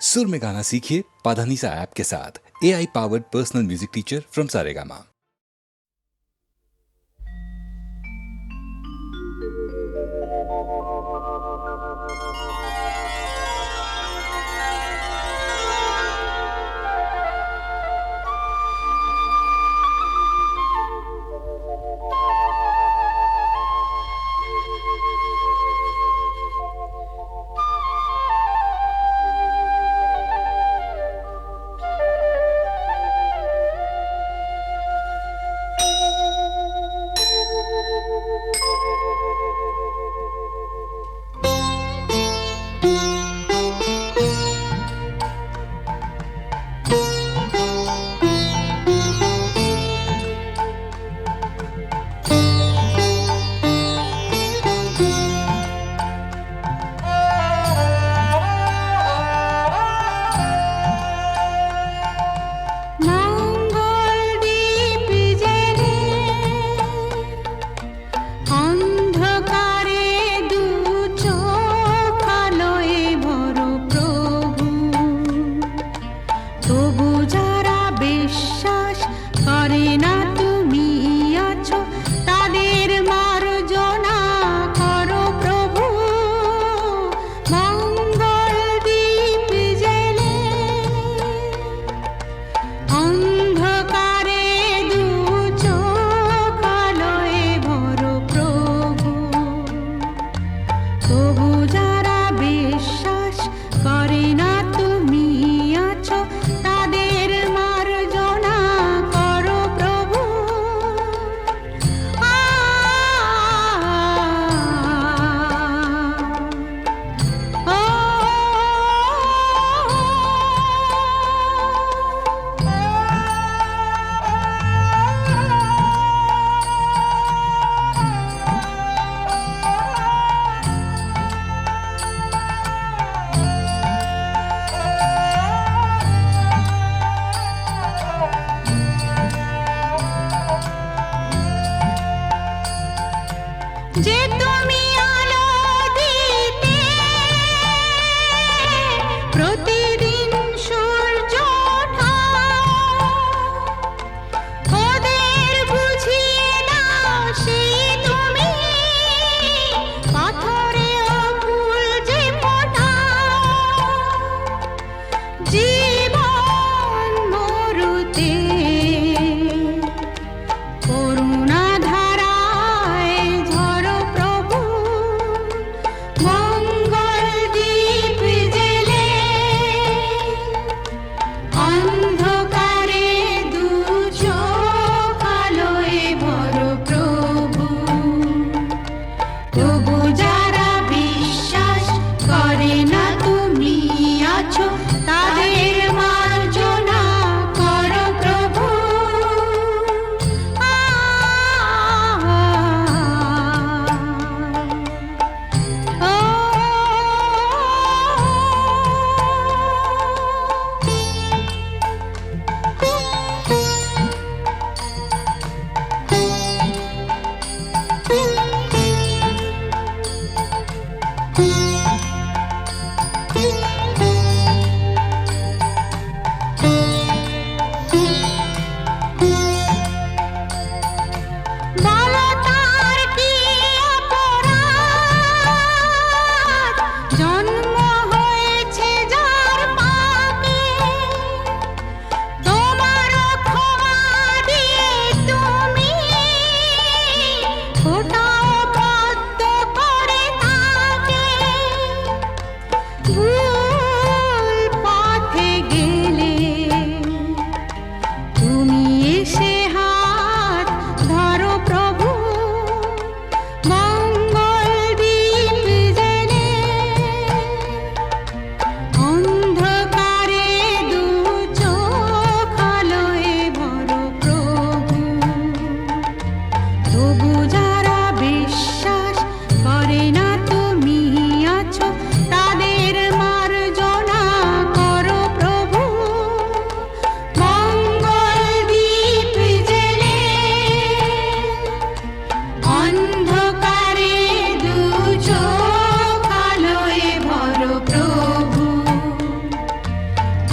सुर में गाना सीखिए पाधानीसा ऐप के साथ। AI powered personal music teacher from Saregama.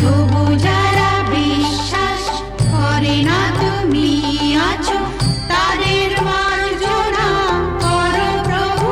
তবু যারা বিশ্বাস করে না তুমি আছো, তাদের মার্জনা করো প্রভু।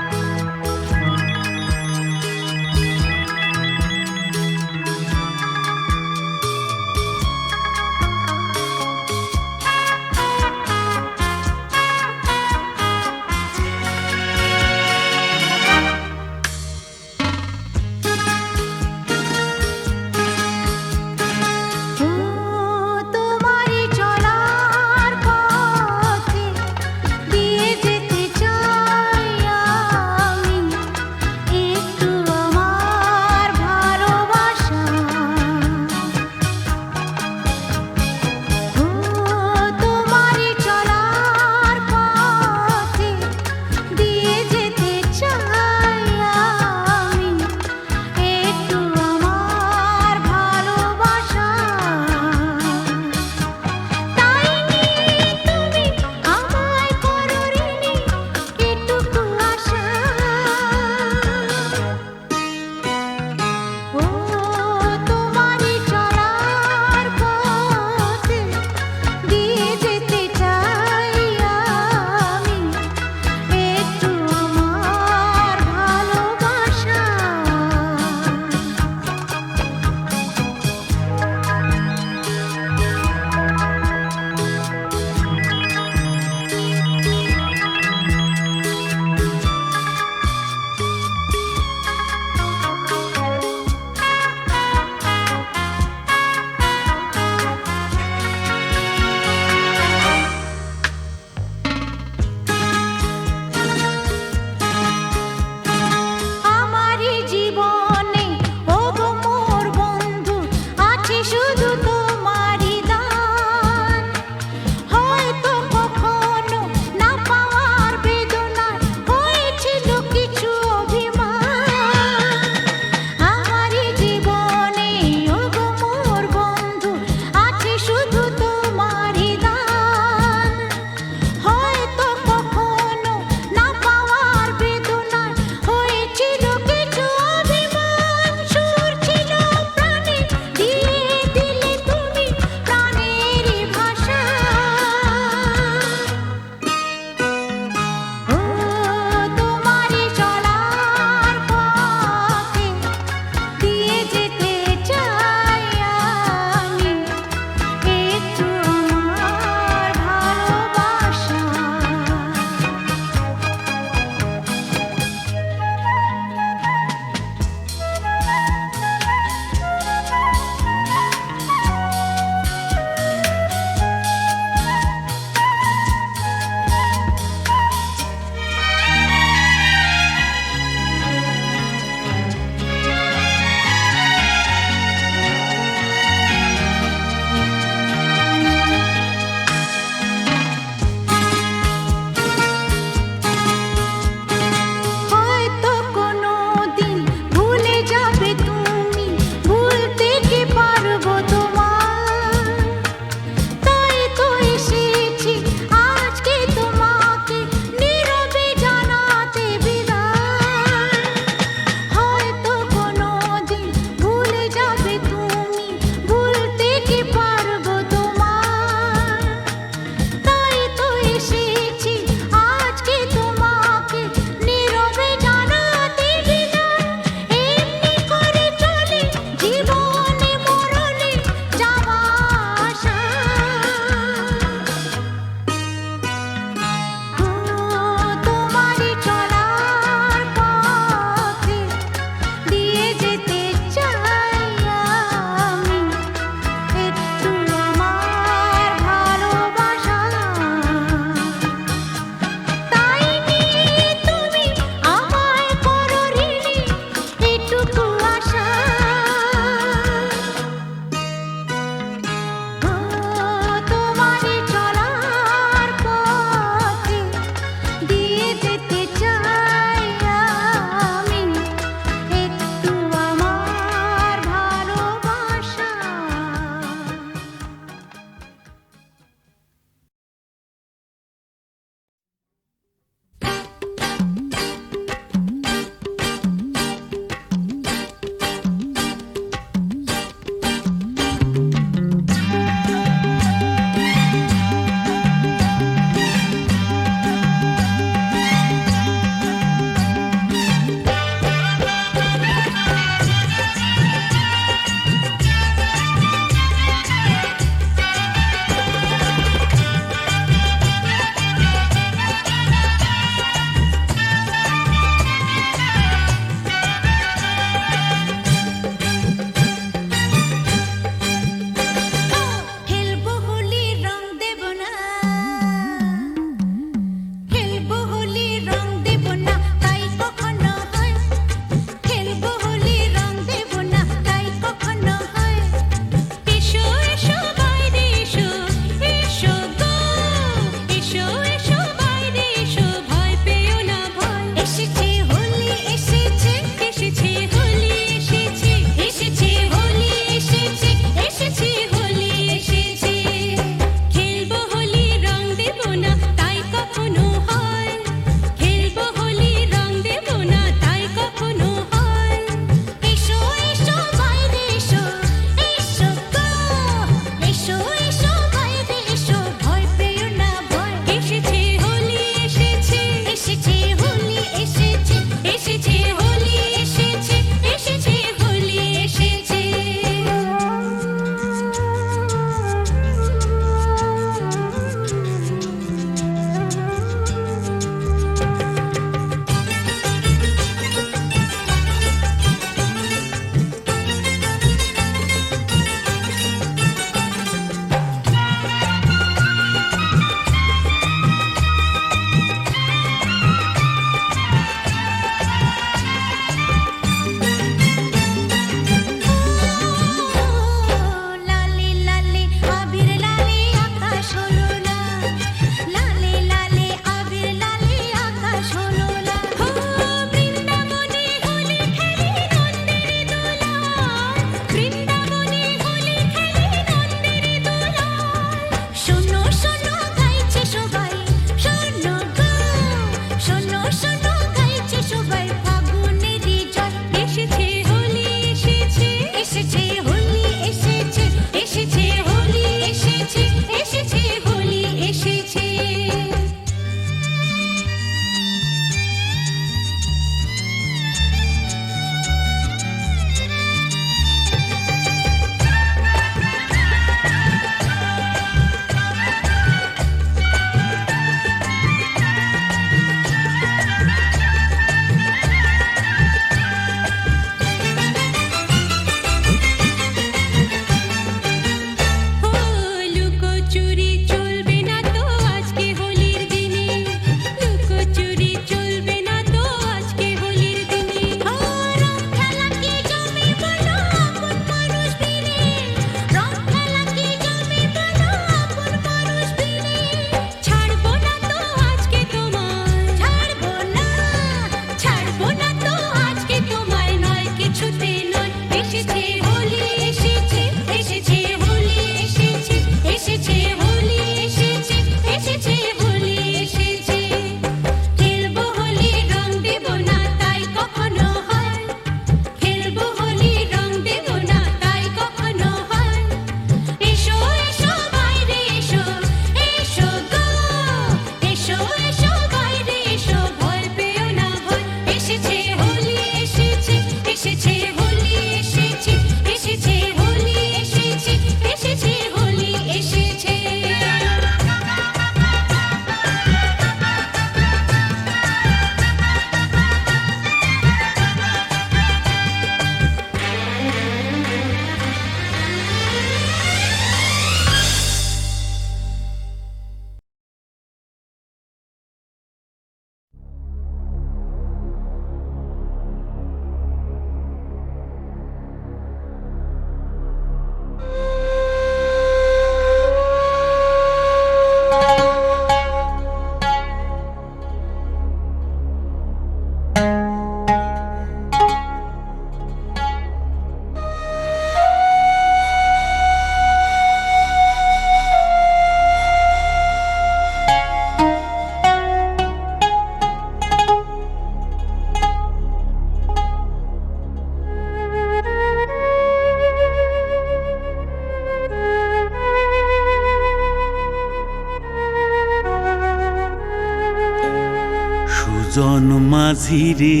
সুজন মাঝি রে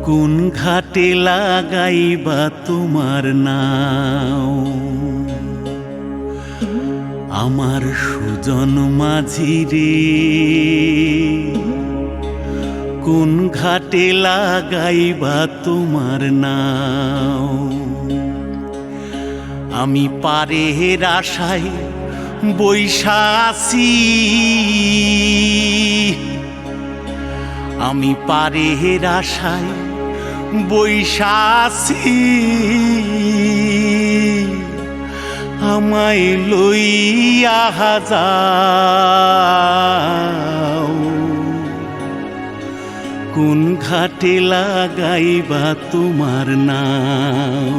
কোন ঘাটে লাগাইবা তোমার নাও আমার সুজন মাঝি রে কোন ঘাটে লাগাইবা তোমার নাও আমি পারের আশায় বৈশা আছি আমি পারের আশায় বৈশা আছি আমায় লইয়া যাও কোন ঘাটে লাগাইবা তোমার নাও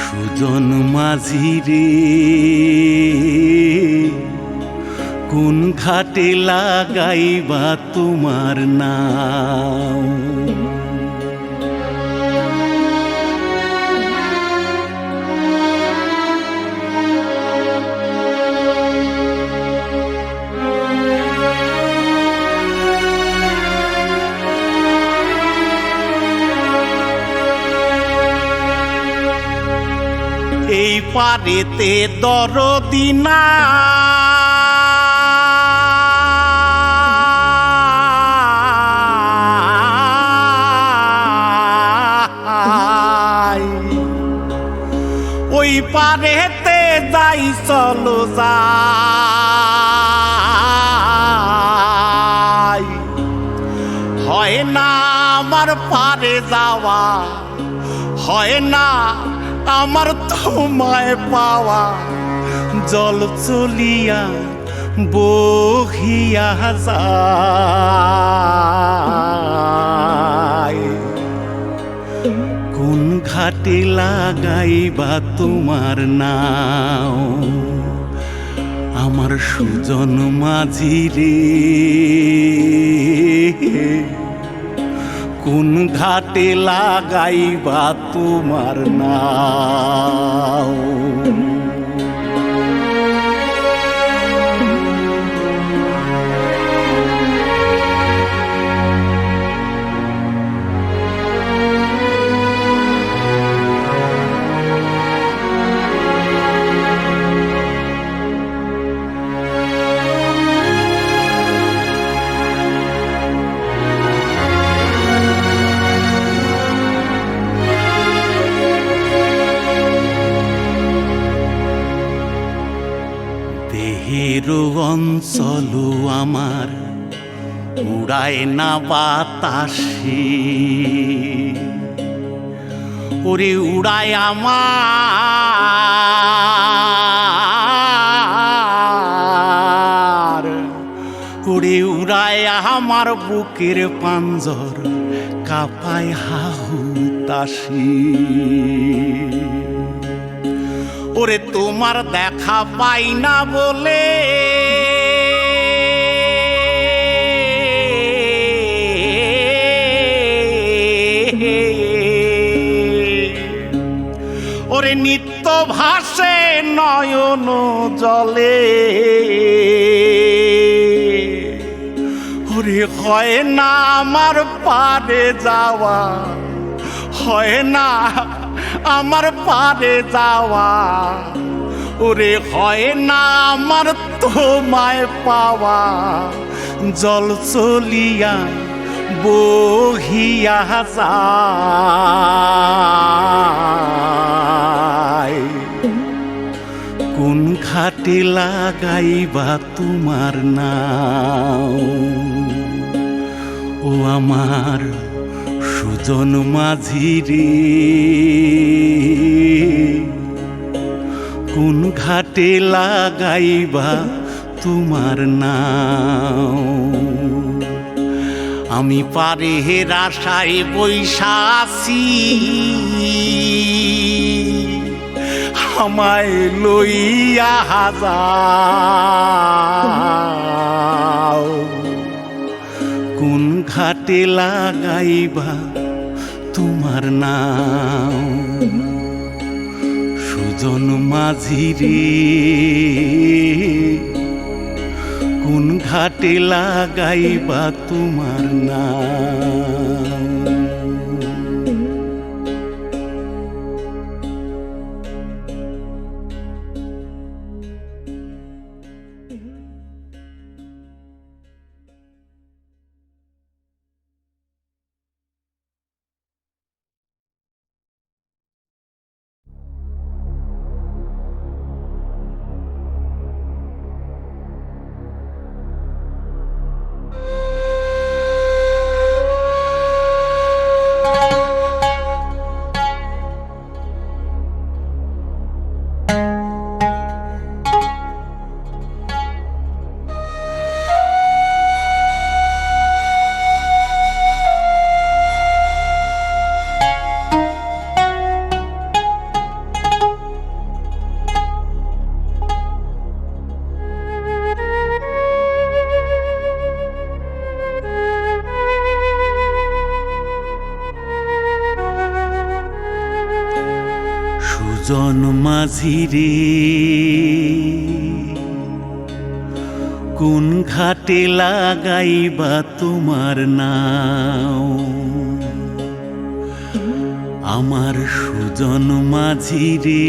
সুজন মাঝি রে কোন ঘাটে লাগাইবা তোমার নাও এই পারেতে দরদি নাই ওই পারেতে যাই চলো যাই হয় না আমার পারে যাওয়া হয় না আমার তোমায় পাওয়া জল চলিয়া বহিয়া যায় কোন ঘাটে লাগাইবা তোমার নাও আমার সুজন মাঝি রে কোন ঘাটে লাগাইবা তোমার নাও দেহের অঞ্চল আমার উড়ায় না বাতাসে ওরে উড়ায় আমার ওরে উড়ায় আমার বুকের পাঞ্জর কাঁপায় হাহুতাশি ওরে তোমার দেখা পাই না বলে ওরে নিত্য ভাসে নয়ন জলে ওরে হয় না আমার পারে যাওয়া হয় না আমার পারে যাওয়া ওরে হয় না আমার তোমায় পাওয়া জল চলিয়া বহিয়া যায় কোন ঘাটে লাগাইবা তোমার নাও ও আমার সুজন মাঝি রে কোন ঘাটে লাগাইবা তোমার নাও আমি পারের আশায় বৈশা আছি আমায় লইয়া যাও কোন ঘাটে লাগাইবা তোমার নাও সুজন মাঝি রে ঘাটে লাগাইবা তোমার নাম। সুজন মাঝি রে কোন ঘাটে লাগাইবা তোমার নাও। আমার সুজন মাঝি রে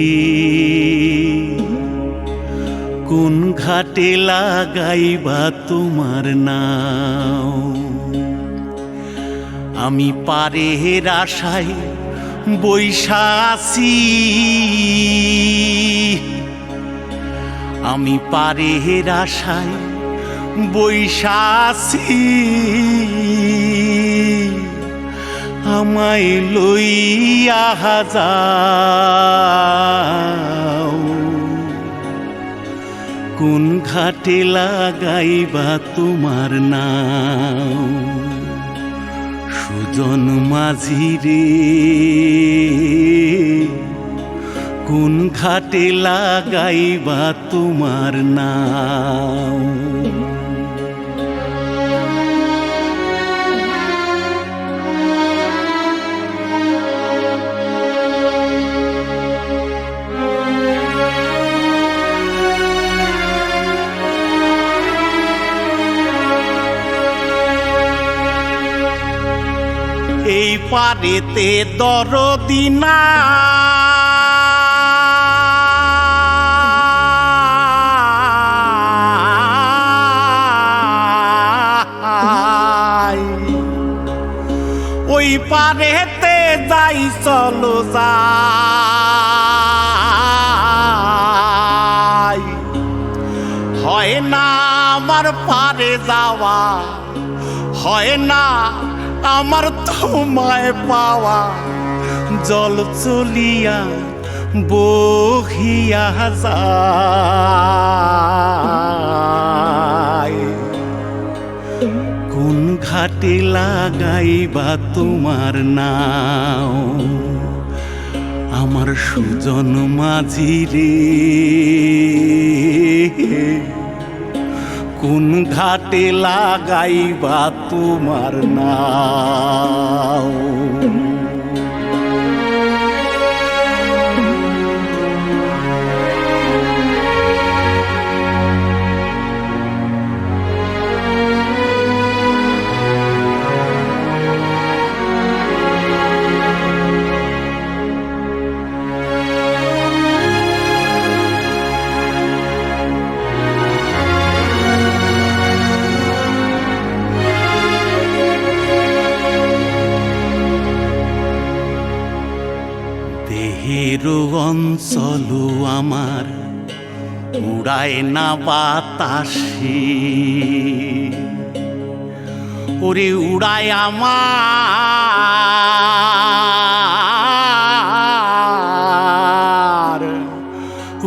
কোন ঘাটে লাগাইবা তোমার নাও। আমি পারের আশায় বৈশা আছি, আমি পারের আশায় বৈশা আছি। আমায় লইয়া যাও কোন ঘাটে লাগাইবা তোমার নাও। সুজন মাঝি রে কোন ঘাটে লাগাইবা তোমার নাও। এই পারেতে দরদি নাই, ওই পারেতে যাই চলো যাই। হয় না আমার পারে যাওয়া, হয় না আমার তোমায় পাওয়া। জল চলিয়া বহিয়া যায় কোন ঘাটে লাগাইবা তোমার নাও। আমার সুজন মাঝি রে কোন ঘাটে লাগাইবা তোমার নাও। দেহেরও অঞ্চল আমার উড়ায় না বাতাসে, ওরে উড়ায় আমার,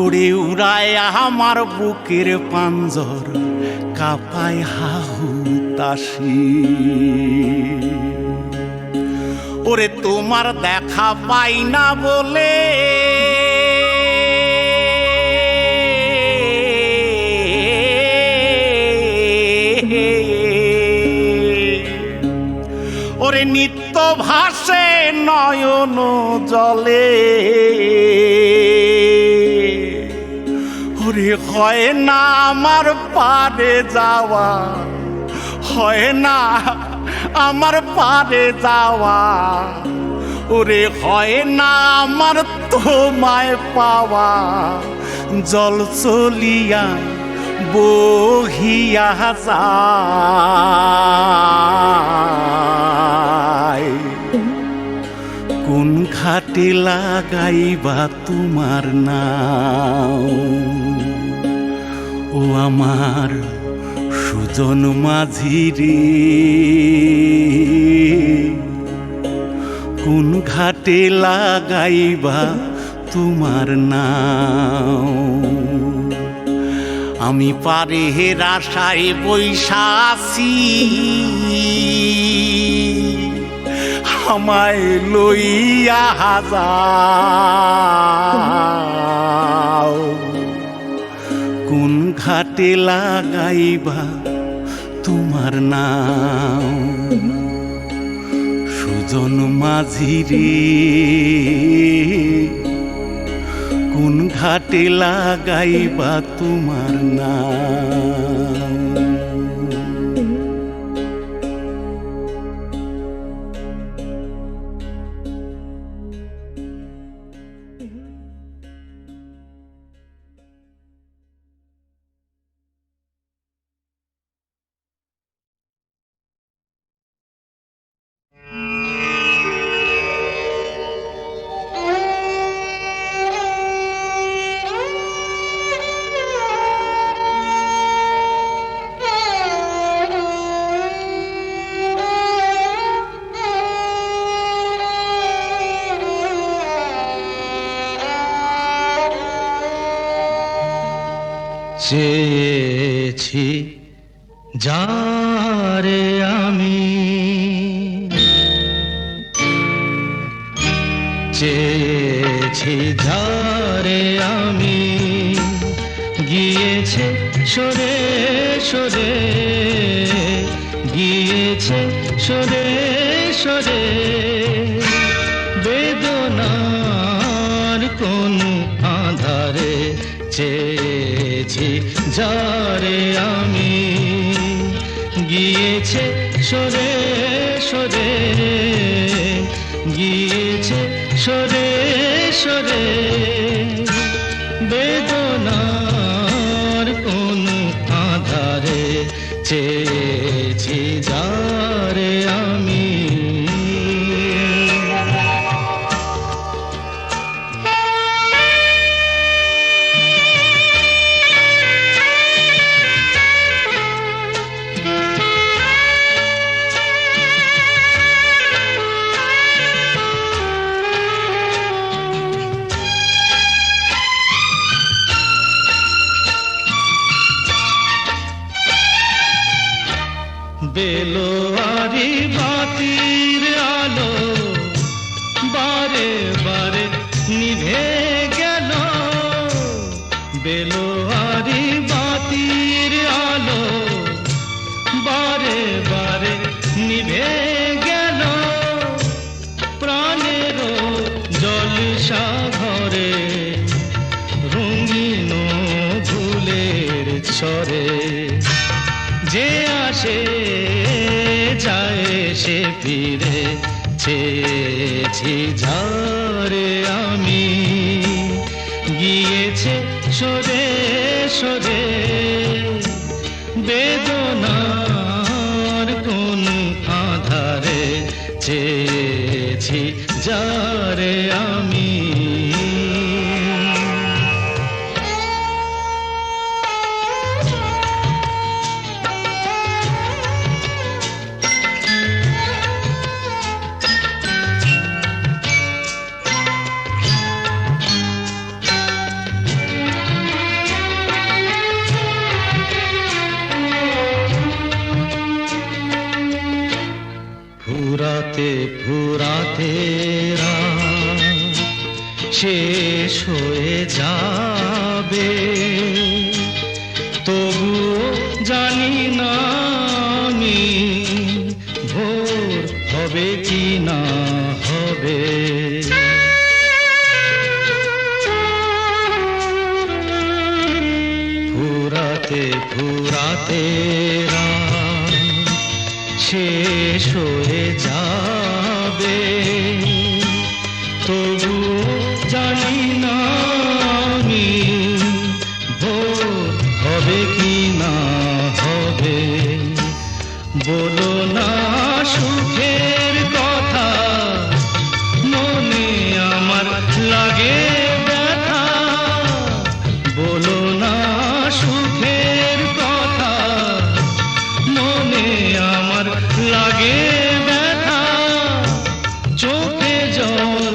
ওরে উড়ায় আমার বুকের পাঞ্জর কাঁপায় হাহুতাশি। ওরে তোমার দেখা পাই না বলে ওরে নিত্য ভাসে নয়ন জলে। ওরে হয় না আমার পারে যাওয়া, হয় না আমার পারে যাওয়া, ওরে হয় না আমার তোমায় পাওয়া, জল চলিয়া বহিয়া যায়। কোন ঘাটে লাগাইবা তোমার নাও, ও আমার সুজন মাঝি রে, কোন ঘাটে লাগাইবা তোমার নাও। আমি পারে আশায় বৈশা আছি, আমায় লইয়া যাও। কোন ঘাটে লাগাইবা তোমার নাও, সুজন মাঝি রে, কোন ঘাটে লাগাইবা তোমার নাও। চেয়েছি যারে আমি, চেয়েছি যারে আমি, গিয়েছে সরে সরে, গিয়েছে সরে সরে, বেদনার কোন আধারে চেয়েছি যারে আমি, গিয়েছে সরে সরে, গিয়েছে সরে সরে, বেদনার কোন আধারে চেয়েছি যারে আমি। বেলোয়ারি বাতির আলো বারে বারে নিভে গেল, বেলোয়ারি বাতির আলো বারে বারে নিভে গেল, প্রাণের জলসা ঘরে রঙিন ফুলের ছড়ে, যে আসে যায় সে ফিরে, চেয়েছি যারে আমি, গিয়েছে সরে সরে, বেদনার কোন আধারে চেয়েছি যারে আমি। ফুরাতে ফুরাতে রাত শেষ হয়ে যাবে, তবুও জানি না আমি ভোর হবে কি না হবে। ফুরাতে ফুরাতে রাত শেষ হয়ে যাবে, তবু জানি না আমি ভোর হবে কি না হবে। বলো না সুখের কথা, মনে আমার লাগে ব্যথা। বলো না সুখের কথা, মনে আমার লাগে ব্যথা। চোখে জল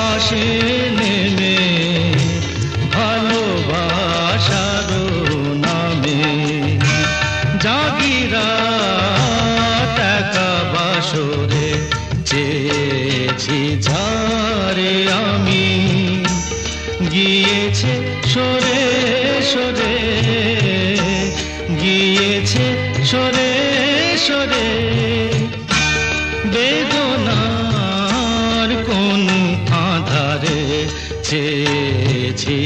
আসে নেমে ভালোবাসার নামে। জাগিরা টাকা বাসরে চেয়েছি যারে আমি, গিয়েছে সরে সরে, গিয়েছে সরে সরে। বেদনার কোন আধারে চেয়েছি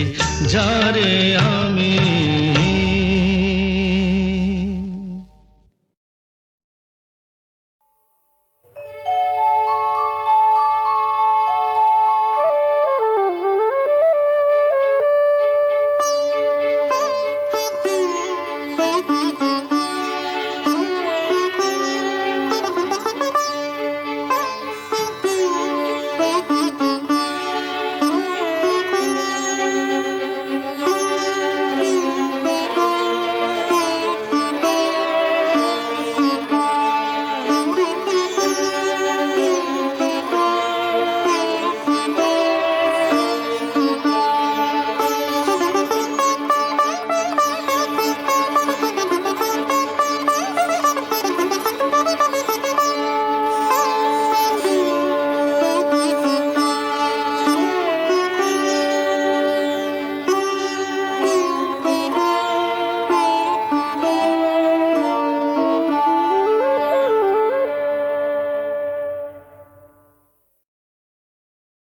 যারে আমি।